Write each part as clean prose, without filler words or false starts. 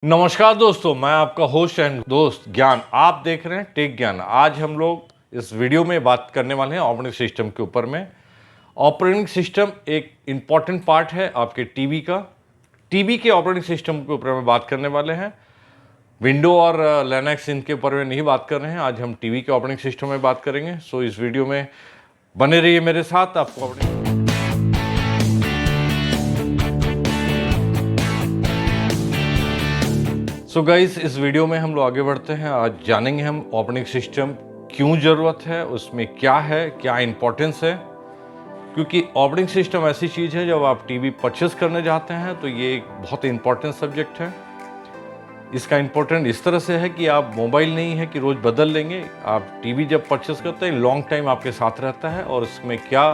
नमस्कार दोस्तों, मैं आपका होस्ट एंड दोस्त ज्ञान। आप देख रहे हैं टेक ज्ञान। आज हम लोग इस वीडियो में बात करने वाले हैं ऑपरेटिंग सिस्टम के ऊपर में। ऑपरेटिंग सिस्टम एक इम्पॉर्टेंट पार्ट है आपके टीवी का। टीवी के ऑपरेटिंग सिस्टम के ऊपर में बात करने वाले हैं। विंडो और लिनक्स इनके ऊपर में नहीं बात कर रहे हैं। आज हम टीवी के ऑपरेटिंग सिस्टम में बात करेंगे। सो इस वीडियो में बने रहिए मेरे साथ। आपको सो गाइस, इस वीडियो में हम लोग आगे बढ़ते हैं। आज जानेंगे हम ऑपरेटिंग सिस्टम क्यों ज़रूरत है, उसमें क्या है, क्या इंपॉर्टेंस है। क्योंकि ऑपरेटिंग सिस्टम ऐसी चीज़ है, जब आप टीवी परचेस करने जाते हैं तो ये एक बहुत इंपॉर्टेंट सब्जेक्ट है। इसका इंपॉर्टेंट इस तरह से है कि आप मोबाइल नहीं है कि रोज़ बदल लेंगे। आप टीवी जब परचेस करते हैं लॉन्ग टाइम आपके साथ रहता है, और इसमें क्या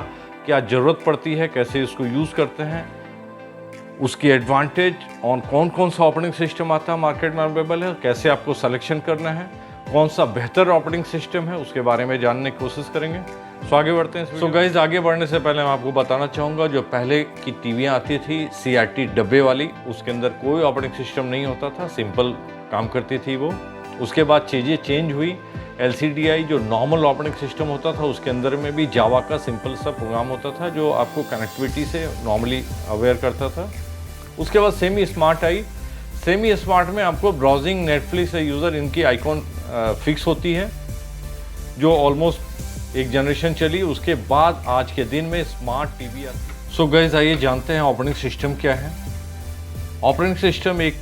क्या ज़रूरत पड़ती है, कैसे इसको यूज़ करते हैं, उसकी एडवांटेज और कौन कौन सा ऑपरेटिंग सिस्टम आता है मार्केट में अवेलेबल है, कैसे आपको सिलेक्शन करना है, कौन सा बेहतर ऑपरेटिंग सिस्टम है, उसके बारे में जानने की कोशिश करेंगे। सो आगे बढ़ते हैं। सो गाइज, आगे बढ़ने से पहले मैं आपको बताना चाहूँगा, जो पहले की टीवियाँ आती थी CRT डब्बे वाली, उसके अंदर कोई ऑपरेटिंग सिस्टम नहीं होता था, सिंपल काम करती थी वो। उसके बाद चीज़ें चेंज हुई। LCD आई, जो नॉर्मल ऑपरेटिंग सिस्टम होता था, उसके अंदर में भी जावा का सिंपल सा प्रोग्राम होता था जो आपको कनेक्टिविटी से नॉर्मली अवेयर करता था। उसके बाद semi smart I. Semi smart में आपको ब्राउजिंग, नेटफ्लिक्स या यूज़र इनकी आइकॉन फिक्स होती है, जो ऑलमोस्ट एक जनरेशन चली। उसके बाद आज के दिन में स्मार्ट टीवी आती है। सो गाइस, आइए जानते हैं ऑपरेटिंग सिस्टम क्या है। ऑपरेटिंग सिस्टम एक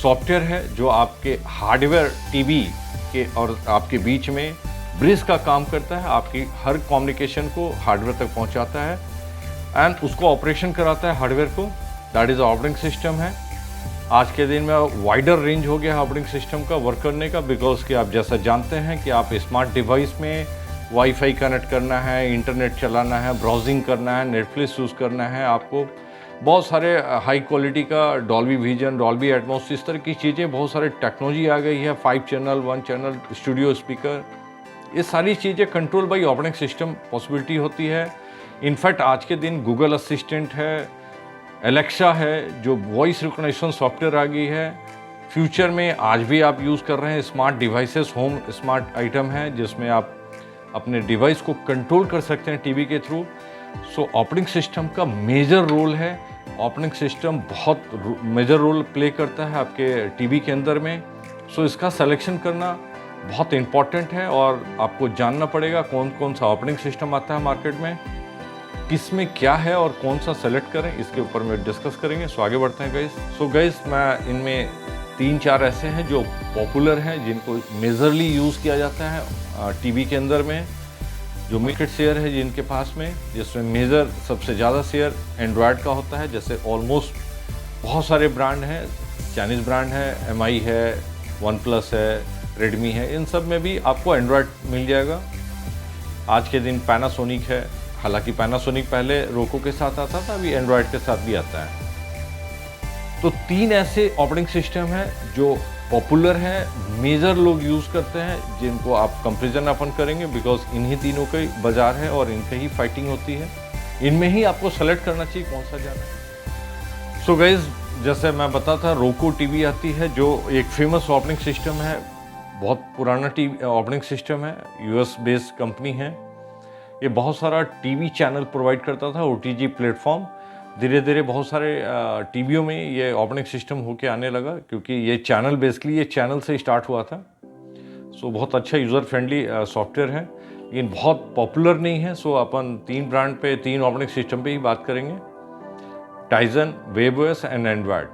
सॉफ्टवेयर है जो आपके हार्डवेयर टीवी के और आपके बीच में ब्रिज का काम करता है। आपकी हर कम्युनिकेशन को हार्डवेयर तक पहुंचाता है एंड उसको ऑपरेशन कराता है हार्डवेयर को। दैट इज़ ऑपरेटिंग सिस्टम है। आज के दिन में वाइडर रेंज हो गया है ऑपरेटिंग सिस्टम का वर्क करने का, बिकॉज कि आप जैसा जानते हैं कि आप स्मार्ट डिवाइस में वाईफाई कनेक्ट करना है, इंटरनेट चलाना है, ब्राउजिंग करना है, नेटफ्लिक्स यूज़ करना है, आपको बहुत सारे हाई क्वालिटी का डॉल्बी विजन, डॉल्बी एटमॉस, इस तरह की चीज़ें, बहुत सारी टेक्नोलॉजी आ गई है। 5 चैनल, 1 चैनल, स्टूडियो स्पीकर, ये सारी चीज़ें control by operating system possibility होती है। इनफैक्ट आज के दिन गूगल असिस्टेंट है, एलेक्सा है, जो वॉइस रिकॉग्निशन सॉफ्टवेयर आ गई है। फ्यूचर में आज भी आप यूज़ कर रहे हैं smart devices, home smart item है जिसमें आप अपने डिवाइस को कंट्रोल कर सकते हैं टीवी के थ्रू। सो ऑपरेटिंग सिस्टम का मेजर रोल है। ऑपरेटिंग सिस्टम बहुत मेजर रोल प्ले करता है आपके टीवी के अंदर में। सो इसका सिलेक्शन करना बहुत इम्पॉर्टेंट है, और आपको जानना पड़ेगा कौन कौन सा ऑपरेटिंग सिस्टम आता है मार्केट में, किस में क्या है और कौन सा सेलेक्ट करें, इसके ऊपर में डिस्कस करेंगे। सो आगे बढ़ते हैं गाइस। सो गाइस, मैं इनमें 3-4 ऐसे हैं जो पॉपुलर हैं, जिनको मेजरली यूज़ किया जाता है टीवी के अंदर में, जो मार्केट शेयर है जिनके पास में, जिसमें मेजर सबसे ज़्यादा शेयर एंड्रॉयड का होता है। जैसे ऑलमोस्ट बहुत सारे ब्रांड हैं, चाइनीज़ ब्रांड है, MI है, OnePlus है, रेडमी है, इन सब में भी आपको एंड्रॉयड मिल जाएगा। आज के दिन पैनासोनिक है, हालांकि पैनासोनिक पहले रोको के साथ आता था, अभी एंड्रॉयड के साथ भी आता है। तो 3 ऐसे ऑपरेटिंग सिस्टम हैं जो पॉपुलर हैं, मेजर लोग यूज़ करते हैं, जिनको आप कंपैरिजन अपन करेंगे, बिकॉज इन्हीं तीनों का बाजार है और इनके ही फाइटिंग होती है। इनमें ही आपको सेलेक्ट करना चाहिए कौन सा जाना है। सो गाइज, जैसे मैं बताता, रोको टीवी आती है जो एक फेमस ऑपरेटिंग सिस्टम है, बहुत पुराना टीवी ऑपरेटिंग सिस्टम है, US बेस्ड कंपनी है। ये बहुत सारा टीवी चैनल प्रोवाइड करता था, OTG प्लेटफॉर्म। धीरे धीरे बहुत सारे टीवियों में ये ऑपरेटिंग सिस्टम होके आने लगा, क्योंकि ये चैनल बेसिकली ये चैनल से स्टार्ट हुआ था। सो बहुत अच्छा यूज़र फ्रेंडली सॉफ्टवेयर है, लेकिन बहुत पॉपुलर नहीं है। सो अपन 3 ब्रांड पे, 3 ऑपरेटिंग सिस्टम पे ही बात करेंगे, Tizen, webOS and Android.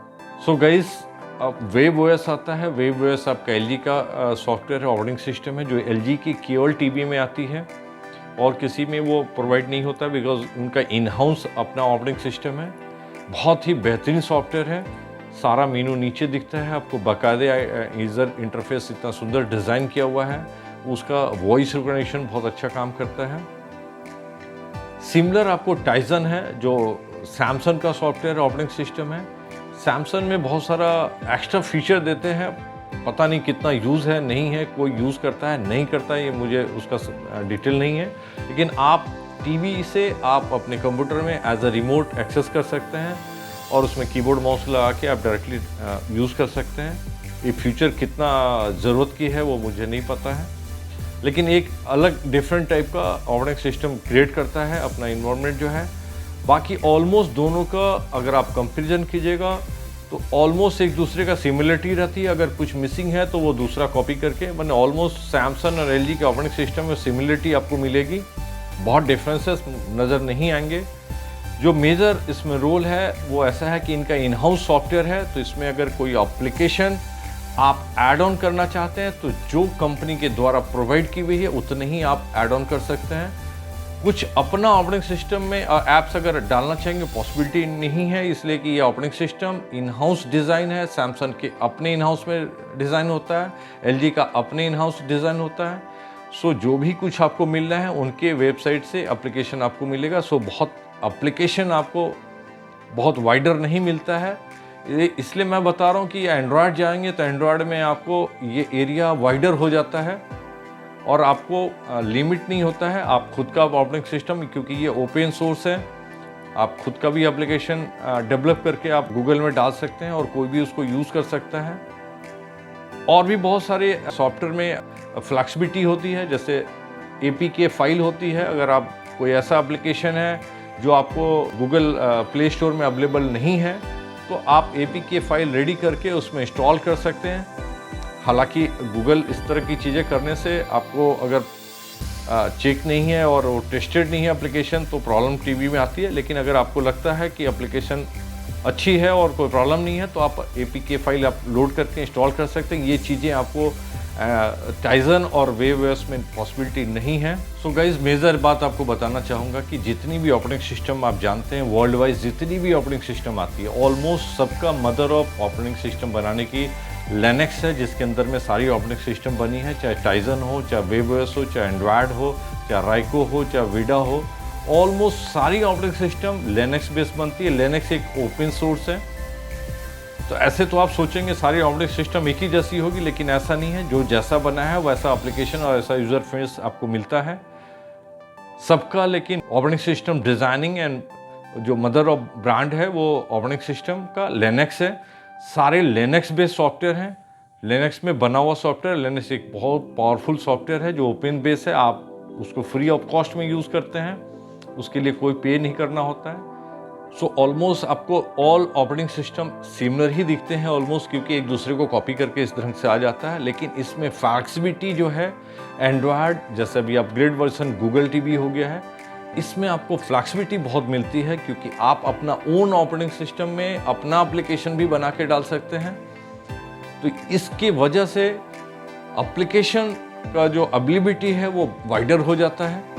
So guys, अब वेबओएस आता है। वेबओएस आपका LG का सॉफ्टवेयर है, ऑपरेटिंग सिस्टम है, जो LG की केवल टीवी में आती है और किसी में वो प्रोवाइड नहीं होता, बिकॉज उनका इन हाउस अपना ऑपरेटिंग सिस्टम है। बहुत ही बेहतरीन सॉफ्टवेयर है। सारा मेनू नीचे दिखता है आपको, बाकायदे यूज़र इंटरफेस इतना सुंदर डिज़ाइन किया हुआ है। उसका वॉइस रिकॉग्निशन बहुत अच्छा काम करता है। सिमिलर आपको टाइजन है, जो सैमसंग का सॉफ्टवेयर ऑपरेटिंग सिस्टम है। सैमसंग में बहुत सारा एक्स्ट्रा फीचर देते हैं, पता नहीं कितना यूज़ है, नहीं है, कोई यूज़ करता है, नहीं करता है, ये मुझे उसका डिटेल नहीं है। लेकिन आप टीवी से आप अपने कंप्यूटर में एज अ रिमोट एक्सेस कर सकते हैं। और उसमें कीबोर्ड माउस लगा के आप डायरेक्टली यूज़ कर सकते हैं। ये फ्यूचर कितना ज़रूरत की है वो मुझे नहीं पता है, लेकिन एक अलग डिफरेंट टाइप का ऑपरेटिंग सिस्टम क्रिएट करता है अपना इन्वायरमेंट जो है। बाकी ऑलमोस्ट दोनों का अगर आप कंपैरिजन कीजिएगा तो ऑलमोस्ट एक दूसरे का सिमिलरिटी रहती है। अगर कुछ मिसिंग है तो वो दूसरा कॉपी करके, मैंने ऑलमोस्ट सैमसंग और एलजी के ऑपरेटिंग सिस्टम में सिमिलरिटी आपको मिलेगी, बहुत डिफरेंसेस नज़र नहीं आएंगे। जो मेजर इसमें रोल है वो ऐसा है कि इनका इन हाउस सॉफ्टवेयर है, तो इसमें अगर कोई एप्लीकेशन आप ऐड ऑन करना चाहते हैं तो जो कंपनी के द्वारा प्रोवाइड की हुई है उतने ही आप ऐड ऑन कर सकते हैं। कुछ अपना ऑपरेटिंग सिस्टम में ऐप्स अगर डालना चाहेंगे पॉसिबिलिटी नहीं है, इसलिए कि ये operating system in house design है। सैमसंग के अपने इन हाउस में डिज़ाइन होता है, एलजी का अपने इन हाउस डिज़ाइन होता है। सो जो भी कुछ आपको मिल रहा है उनके वेबसाइट से एप्लीकेशन आपको मिलेगा। सो बहुत एप्लीकेशन आपको बहुत वाइडर नहीं मिलता है, इसलिए मैं बता रहा हूँ कि एंड्रॉयड जाएंगे तो एंड्रॉयड में आपको ये एरिया वाइडर हो जाता है और आपको लिमिट नहीं होता है। आप खुद का ऑपरेटिंग सिस्टम, क्योंकि ये ओपन सोर्स है, आप खुद का भी एप्लीकेशन डेवलप करके आप गूगल में डाल सकते हैं और कोई भी उसको यूज़ कर सकता है। और भी बहुत सारे सॉफ्टवेयर में फ्लेक्सिबिलिटी होती है, जैसे APK फाइल होती है। अगर आप कोई ऐसा एप्लीकेशन है जो आपको गूगल प्ले स्टोर में अवेलेबल नहीं है तो आप APK फाइल रेडी करके उसमें इंस्टॉल कर सकते हैं। हालांकि गूगल इस तरह की चीज़ें करने से आपको अगर चेक नहीं है और वो टेस्टेड नहीं है एप्लीकेशन तो प्रॉब्लम टीवी में आती है, लेकिन अगर आपको लगता है कि एप्लीकेशन अच्छी है और कोई प्रॉब्लम नहीं है तो आप APK फाइल आप लोड करके इंस्टॉल कर सकते हैं। ये चीज़ें आपको टाइजन और वेबओएस में पॉसिबिलिटी नहीं है। सो गाइज मेजर बात आपको बताना चाहूँगा कि जितनी भी ऑपरेटिंग सिस्टम आप जानते हैं वर्ल्ड वाइज, जितनी भी ऑपरेटिंग सिस्टम आती है ऑलमोस्ट सबका मदर ऑफ ऑपरेटिंग सिस्टम बनाने की लिनक्स है, जिसके अंदर में सारी ऑपरेटिंग सिस्टम बनी है, चाहे टाइजन हो, चाहे वेबओएस हो, चाहे एंड्रॉयड हो, चाहे राइको हो, चाहे विडा हो। ऑलमोस्ट सारी ऑपरेटिंग सिस्टम लिनक्स बेस्ड बनती है। लिनक्स एक ओपन सोर्स है, तो ऐसे तो आप सोचेंगे सारी ऑपरेटिंग सिस्टम एक ही जैसी होगी, लेकिन ऐसा नहीं है। जो जैसा बना है वैसा एप्लीकेशन और ऐसा यूज़र फेस आपको मिलता है सबका। लेकिन ऑपरेटिंग सिस्टम डिज़ाइनिंग एंड जो मदर ऑफ ब्रांड है वो ऑपरेटिंग सिस्टम का लिनक्स है। सारे लिनक्स बेस्ड सॉफ्टवेयर हैं, लिनक्स में बना हुआ सॉफ्टवेयर। लिनक्स एक बहुत पावरफुल सॉफ्टवेयर है जो ओपन बेस है, आप उसको फ्री ऑफ कॉस्ट में यूज़ करते हैं, उसके लिए कोई पे नहीं करना होता है। सो ऑलमोस्ट आपको ऑल ऑपरेटिंग सिस्टम सिमिलर ही दिखते हैं ऑलमोस्ट, क्योंकि एक दूसरे को कॉपी करके इस ढंग से आ जाता है। लेकिन इसमें फ्लेक्सिबिलिटी जो है एंड्रॉयड, जैसे अभी अपग्रेड वर्जन गूगल टीवी हो गया है, इसमें आपको फ्लेक्सिबिलिटी बहुत मिलती है, क्योंकि आप अपना ओन ऑपरेटिंग सिस्टम में अपना एप्लीकेशन भी बना के डाल सकते हैं। तो इसकी वजह से एप्लीकेशन का जो अवेलेबिलिटी है वो वाइडर हो जाता है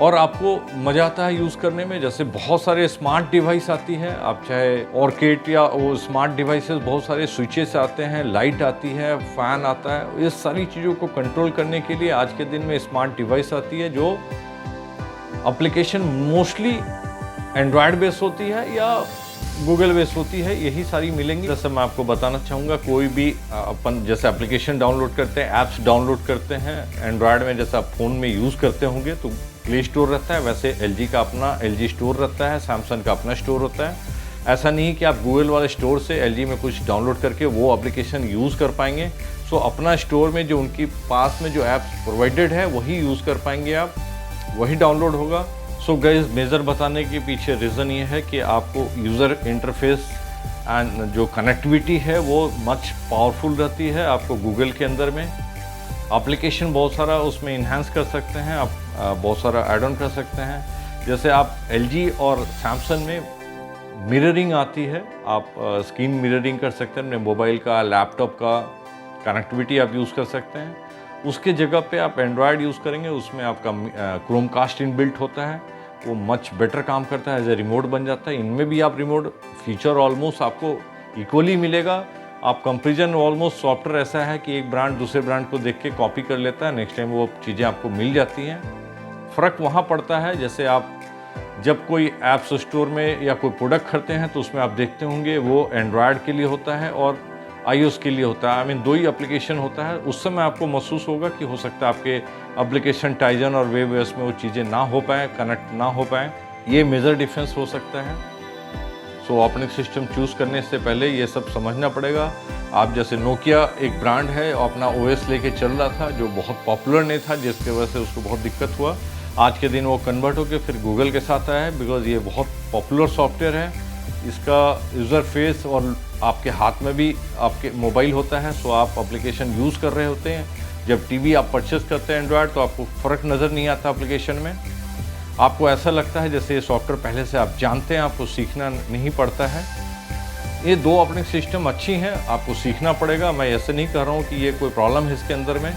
और आपको मज़ा आता है यूज़ करने में। जैसे बहुत सारे स्मार्ट डिवाइस आती है, आप चाहे ऑर्किड या वो स्मार्ट डिवाइसेस, बहुत सारे स्विचेस आते हैं, लाइट आती है, फ़ैन आता है। ये सारी चीज़ों को कंट्रोल करने के लिए आज के दिन में स्मार्ट डिवाइस आती है जो एप्लीकेशन मोस्टली एंड्रॉयड बेस होती है या गूगल बेस होती है, यही सारी मिलेंगी। जैसे मैं आपको बताना चाहूँगा, कोई भी अपन जैसे एप्लीकेशन डाउनलोड करते हैं, ऐप्स डाउनलोड करते हैं एंड्रॉयड में, जैसे आप फ़ोन में यूज़ करते होंगे तो प्ले स्टोर रहता है, वैसे एलजी का अपना एलजी स्टोर रहता है, सैमसंग का अपना स्टोर होता है। ऐसा नहीं कि आप गूगल वाले स्टोर से एलजी में कुछ डाउनलोड करके वो एप्लीकेशन यूज़ कर पाएंगे। सो अपना स्टोर में जो उनकी पास में जो ऐप्स प्रोवाइडेड है वही यूज़ कर पाएंगे आप, वही डाउनलोड होगा। सो गाइस मेजर बताने के पीछे रीज़न ये है कि आपको यूज़र इंटरफेस एंड जो कनेक्टिविटी है वो मच पावरफुल रहती है। आपको गूगल के अंदर में एप्लीकेशन बहुत सारा उसमें इन्हांस कर सकते हैं, आप बहुत सारा ऐड ऑन कर सकते हैं। जैसे आप एलजी और सैमसंग में मिररिंग आती है, आप स्क्रीन मिररिंग कर सकते हैं, अपने मोबाइल का, लैपटॉप का कनेक्टिविटी आप यूज़ कर सकते हैं। उसके जगह पे आप एंड्रॉयड यूज़ करेंगे, उसमें आपका क्रोमकास्ट इनबिल्ट होता है, वो मच बेटर काम करता है, एज ए रिमोट बन जाता है। इनमें भी आप रिमोट फीचर ऑलमोस्ट आपको इक्वली मिलेगा। आप कंपेरिजन ऑलमोस्ट सॉफ्टवेयर ऐसा है कि एक ब्रांड दूसरे ब्रांड को देख के कॉपी कर लेता है, नेक्स्ट टाइम वो चीज़ें आपको मिल जाती हैं। फ़र्क वहाँ पड़ता है, जैसे आप जब कोई ऐप्स स्टोर में या कोई प्रोडक्ट खरीदते हैं तो उसमें आप देखते होंगे वो एंड्रॉयड के लिए होता है और iOS के लिए होता है। आई मीन दो ही एप्लीकेशन होता है। उस समय आपको महसूस होगा कि हो सकता है आपके एप्लीकेशन टाइजन और वेबओएस में वो चीज़ें ना हो पाए, कनेक्ट ना हो पाए, ये मेजर डिफरेंस हो सकता है। सो ऑपरेटिंग सिस्टम चूज़ करने से पहले ये सब समझना पड़ेगा। आप जैसे नोकिया एक ब्रांड है, अपना ओएस लेके चल रहा था जो बहुत पॉपुलर नहीं था, जिसकी वजह से उसको बहुत दिक्कत हुआ। आज के दिन वो कन्वर्ट होकर फिर गूगल के साथ आया है, बिकॉज़ ये बहुत पॉपुलर सॉफ्टवेयर है। इसका यूज़र फेस और आपके हाथ में भी आपके मोबाइल होता है, सो आप एप्लीकेशन यूज़ कर रहे होते हैं। जब टीवी आप परचेस करते हैं एंड्रॉयड, तो आपको फ़र्क नज़र नहीं आता एप्लीकेशन में। आपको ऐसा लगता है जैसे ये सॉफ्टवेयर पहले से आप जानते हैं, आपको सीखना नहीं पड़ता है। ये दो ऑपरेटिंग सिस्टम अच्छी हैं, आपको सीखना पड़ेगा। मैं ऐसे नहीं कह रहा हूँ कि ये कोई प्रॉब्लम है इसके अंदर में,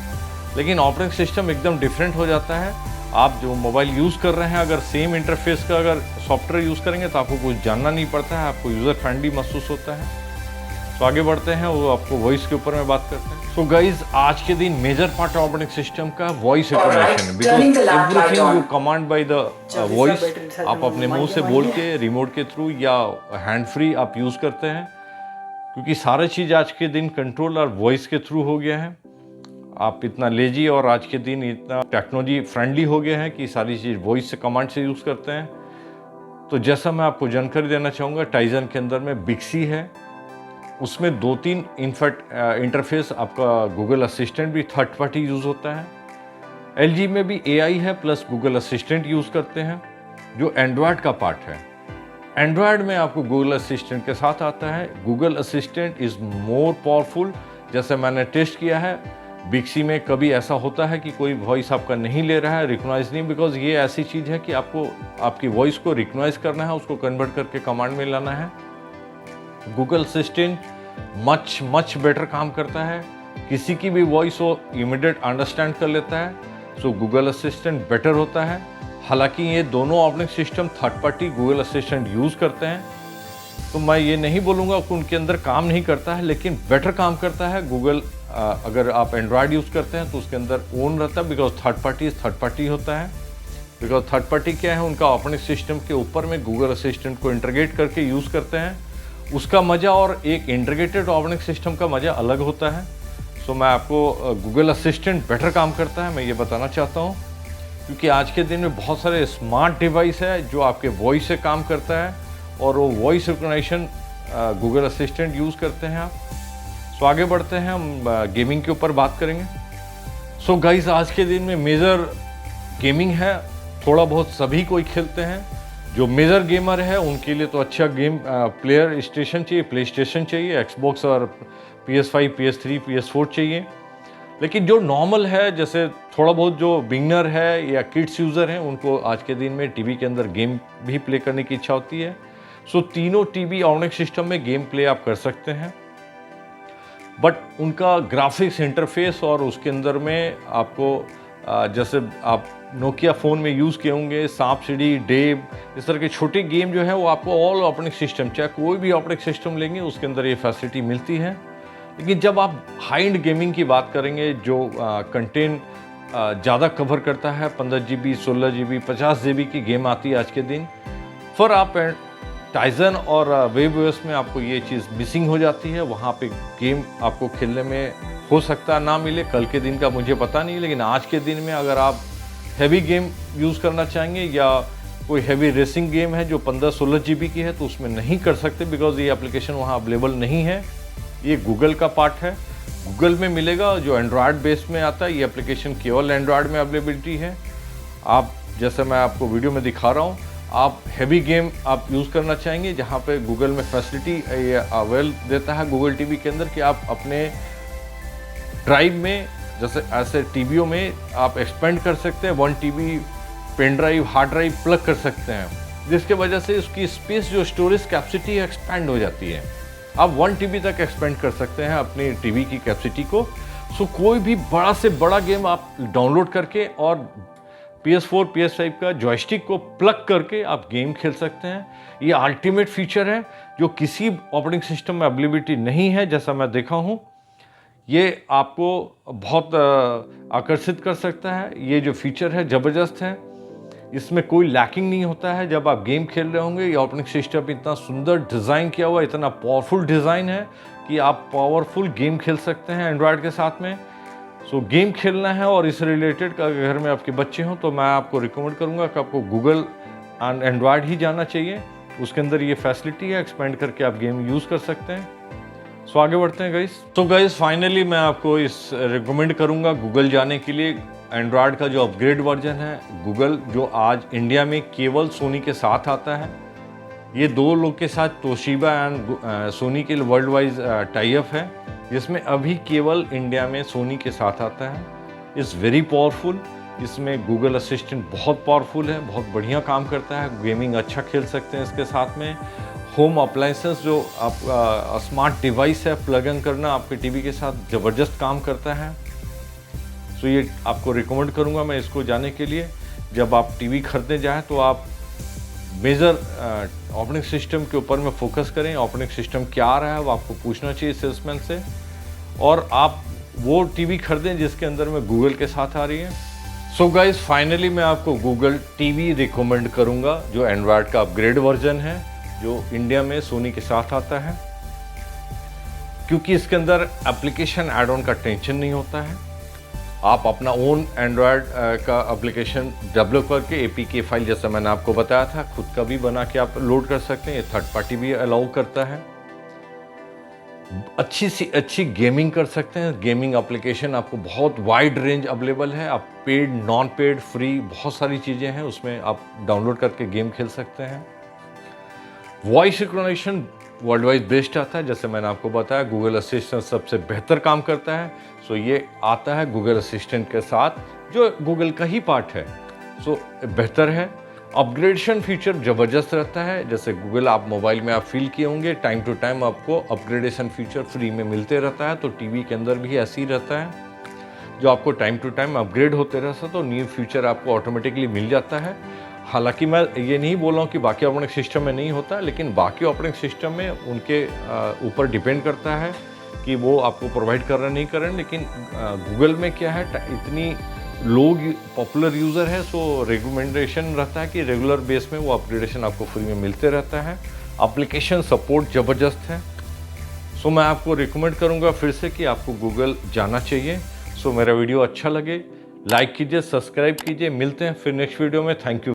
लेकिन ऑपरेटिंग सिस्टम एकदम डिफरेंट हो जाता है। आप जो मोबाइल यूज़ कर रहे हैं, अगर सेम इंटरफेस का अगर सॉफ्टवेयर यूज़ करेंगे तो आपको कुछ जानना नहीं पड़ता है, आपको यूज़र फ्रेंडली महसूस होता है। तो आगे बढ़ते हैं, वो आपको वॉइस के ऊपर में बात करते हैं। सो गाइज, आज के दिन मेजर पार्ट ऑपरेटिंग सिस्टम का voice recognition, because everything you command by the voice. आप अपने मुंह से बोल के रिमोट के थ्रू या हैंड फ्री आप यूज़ करते हैं, क्योंकि सारा चीज़ आज के दिन कंट्रोल और वॉइस के थ्रू हो गया है। आप इतना लेजी और आज के दिन इतना टेक्नोलॉजी फ्रेंडली हो गया है कि सारी चीज़ वॉइस से कमांड से यूज़ करते हैं। तो जैसा मैं आपको जानकारी देना चाहूँगा, टाइजन के अंदर में बिक्सी है, उसमें 2-3 इनफैक्ट इंटरफेस आपका गूगल असिस्टेंट भी थर्ड पार्टी यूज़ होता है। एलजी में भी एआई है प्लस गूगल असिस्टेंट यूज़ करते हैं, जो एंड्रॉयड का पार्ट है। एंड्रॉयड में आपको गूगल असिस्टेंट के साथ आता है। Google assistant is more powerful. जैसे मैंने टेस्ट किया है, बिक्सी में कभी ऐसा होता है कि कोई वॉइस आपका नहीं ले रहा है, रिकॉग्नाइज नहीं, बिकॉज ये ऐसी चीज़ है कि आपको आपकी वॉइस को रिकॉग्नाइज करना है, उसको कन्वर्ट करके कमांड में लाना है। गूगल असिस्टेंट मच बेटर काम करता है, किसी की भी वॉइस हो इमीडिएट अंडरस्टैंड कर लेता है, सो गूगल असिस्टेंट बेटर होता है। हालांकि ये दोनों operating system third party Google assistant use करते हैं, तो मैं ये नहीं बोलूँगा कि उनके अंदर काम नहीं करता है, लेकिन बेटर काम करता है। गूगल अगर आप एंड्रॉयड यूज़ करते हैं तो उसके अंदर ओन रहता है, बिकॉज थर्ड पार्टी होता है। बिकॉज थर्ड पार्टी क्या है, उनका ऑपरेटिंग सिस्टम के ऊपर में गूगल असिस्टेंट को इंटीग्रेट करके यूज़ करते हैं, उसका मज़ा और एक इंटीग्रेटेड ऑपरेटिंग सिस्टम का मज़ा अलग होता है। सो मैं आपको गूगल असिस्टेंट बेटर काम करता है, मैं ये बताना चाहता हूँ, क्योंकि आज के दिन में बहुत सारे स्मार्ट डिवाइस है जो आपके वॉइस से काम करता है, और वो voice recognition Google assistant use करते हैं आप। सो आगे बढ़ते हैं, हम गेमिंग के ऊपर बात करेंगे। सो गाइस, आज के दिन में मेजर गेमिंग है, थोड़ा बहुत सभी कोई खेलते हैं। जो मेजर गेमर है उनके लिए तो अच्छा गेम प्लेयर स्टेशन चाहिए, प्ले स्टेशन चाहिए, एक्सबॉक्स और PS5, PS3, PS4 चाहिए। लेकिन जो नॉर्मल है, जैसे थोड़ा बहुत जो बिगनर है या किड्स यूज़र हैं, उनको आज के दिन में टीवी के अंदर गेम भी प्ले करने की इच्छा होती है। सो तीनों टीवी ऑपरेटिंग सिस्टम में गेम प्ले आप कर सकते हैं, बट उनका ग्राफिक्स इंटरफेस और उसके अंदर में आपको जैसे आप नोकिया फ़ोन में यूज़ किए होंगे, सांप सीढ़ी, डेब, इस तरह के छोटे गेम जो है वो आपको ऑल ऑपरेटिंग सिस्टम, चाहे कोई भी ऑपरेटिंग सिस्टम लेंगे उसके अंदर ये फैसिलिटी मिलती है। लेकिन जब आप हाई एंड गेमिंग की बात करेंगे, जो कंटेंट ज़्यादा कवर करता है, 15 GB, 16 GB, 50 GB की गेम आती है आज के दिन, फिर आप टाइजन और वेब ओएस में आपको ये चीज़ मिसिंग हो जाती है। वहाँ पे गेम आपको खेलने में हो सकता है ना मिले, कल के दिन का मुझे पता नहीं, लेकिन आज के दिन में अगर आप हैवी गेम यूज़ करना चाहेंगे या कोई हैवी रेसिंग गेम है जो 15-16 GB की है, तो उसमें नहीं कर सकते, बिकॉज ये एप्लीकेशन वहाँ अवेलेबल नहीं है। ये गूगल का पार्ट है, गूगल में मिलेगा, जो एंड्रॉयड बेस में आता है। ये एप्लीकेशन केवल एंड्रॉयड में अवेलेबिलिटी है। आप जैसे मैं आपको वीडियो में दिखा रहा हूँ, आप हैवी गेम आप यूज़ करना चाहेंगे, जहाँ पे गूगल में फैसिलिटी ये अवेल देता है गूगल टीवी के अंदर, कि आप अपने ड्राइव में, जैसे ऐसे टीवीओं में आप एक्सपेंड कर सकते हैं, 1 TB pen drive, hard drive plug कर सकते हैं, जिसके वजह से उसकी स्पेस, जो स्टोरेज कैपेसिटी एक्सपेंड हो जाती है। आप 1 TB तक एक्सपेंड कर सकते हैं अपनी टीवी की कैपेसिटी को। सो कोई भी बड़ा से बड़ा गेम आप डाउनलोड करके और PS4, PS5 का जॉयस्टिक को प्लग करके आप गेम खेल सकते हैं। ये अल्टीमेट फीचर है जो किसी ऑपरेटिंग सिस्टम में अवेलेबिलिटी नहीं है, जैसा मैं देखा हूँ। ये आपको बहुत आकर्षित कर सकता है। ये जो फीचर है ज़बरदस्त है, इसमें कोई लैकिंग नहीं होता है। जब आप गेम खेल रहे होंगे, ये ऑपरेटिंग सिस्टम इतना सुंदर डिज़ाइन किया हुआ, इतना पावरफुल डिज़ाइन है कि आप पावरफुल गेम खेल सकते हैं एंड्रॉयड के साथ में। सो गेम खेलना है और इससे रिलेटेड का घर में आपके बच्चे हों, तो मैं आपको रिकमेंड करूंगा कि आपको गूगल एंड एंड्रॉयड ही जाना चाहिए। उसके अंदर ये फैसिलिटी है, एक्सपेंड करके आप गेम यूज़ कर सकते हैं। सो आगे बढ़ते हैं गाइस। तो गाइस फाइनली मैं आपको इस रिकमेंड करूंगा गूगल जाने के लिए। एंड्रॉयड का जो अपग्रेड वर्जन है गूगल, जो आज इंडिया में केवल सोनी के साथ आता है। ये दो लोग के साथ तोशिबा एंड सोनी के वर्ल्ड वाइज टाई अप है, जिसमें अभी केवल इंडिया में सोनी के साथ आता है। Is very powerful. इसमें गूगल असिस्टेंट बहुत पावरफुल है, बहुत बढ़िया काम करता है, गेमिंग अच्छा खेल सकते हैं इसके साथ में। होम अप्लाइंसेस जो आप स्मार्ट डिवाइस है, प्लग इन करना आपके टीवी के साथ ज़बरदस्त काम करता है। तो ये आपको रिकमेंड करूँगा मैं इसको जाने के लिए। जब आप टीवी खरीदने जाएँ तो आप मेजर ऑपरेटिंग सिस्टम के ऊपर में फोकस करें। ऑपरेटिंग सिस्टम क्या आ रहा है वो आपको पूछना चाहिए सेल्समैन से, और आप वो टीवी खरीदें जिसके अंदर में गूगल के साथ आ रही है। सो गाइस फाइनली मैं आपको गूगल टीवी रिकमेंड करूंगा, जो एंड्रॉयड का अपग्रेड वर्जन है, जो इंडिया में सोनी के साथ आता है, क्योंकि इसके अंदर एप्लीकेशन ऐड ऑन का टेंशन नहीं होता है। आप अपना ओन एंड्रॉयड का एप्लीकेशन डेवलप करके APK फाइल, जैसा मैंने आपको बताया था, खुद का भी बना के आप लोड कर सकते हैं। ये थर्ड पार्टी भी अलाउ करता है। अच्छी सी अच्छी गेमिंग कर सकते हैं। गेमिंग एप्लीकेशन आपको बहुत वाइड रेंज अवेलेबल है। आप पेड, नॉन पेड, फ्री बहुत सारी चीज़ें हैं, उसमें आप डाउनलोड करके गेम खेल सकते हैं। Voice recognition world wide best आता है, जैसे मैंने आपको बताया गूगल असिस्टेंट सबसे बेहतर काम करता है। सो ये आता है गूगल असिस्टेंट के साथ, जो गूगल का ही पार्ट है। सो बेहतर है। अपग्रेडेशन फीचर ज़बरदस्त रहता है। जैसे गूगल आप मोबाइल में आप फील किए होंगे, टाइम टू टाइम आपको अपग्रेडेशन फीचर फ्री में मिलते रहता है। तो टीवी के अंदर भी ऐसे ही रहता है, जो आपको टाइम टू टाइम अपग्रेड होते रहता है, तो न्यू फीचर आपको ऑटोमेटिकली मिल जाता है। हालांकि मैं ये नहीं बोल रहा हूँ कि बाकी ऑपरेटिंग सिस्टम में नहीं होता, लेकिन बाकी ऑपरेटिंग सिस्टम में उनके ऊपर डिपेंड करता है कि वो आपको प्रोवाइड कर रहे नहीं कर रहे। लेकिन गूगल में क्या है, इतनी लोग पॉपुलर यूज़र है, सो रिकमेंडेशन रहता है कि रेगुलर बेस में वो अपग्रेडेशन आपको फ्री में मिलते रहता है। एप्लीकेशन सपोर्ट ज़बरदस्त है। सो मैं आपको रिकमेंड करूँगा फिर से कि आपको गूगल जाना चाहिए। सो मेरा वीडियो अच्छा लगे लाइक कीजिए, सब्सक्राइब कीजिए। मिलते हैं फिर नेक्स्ट वीडियो में। Thank you.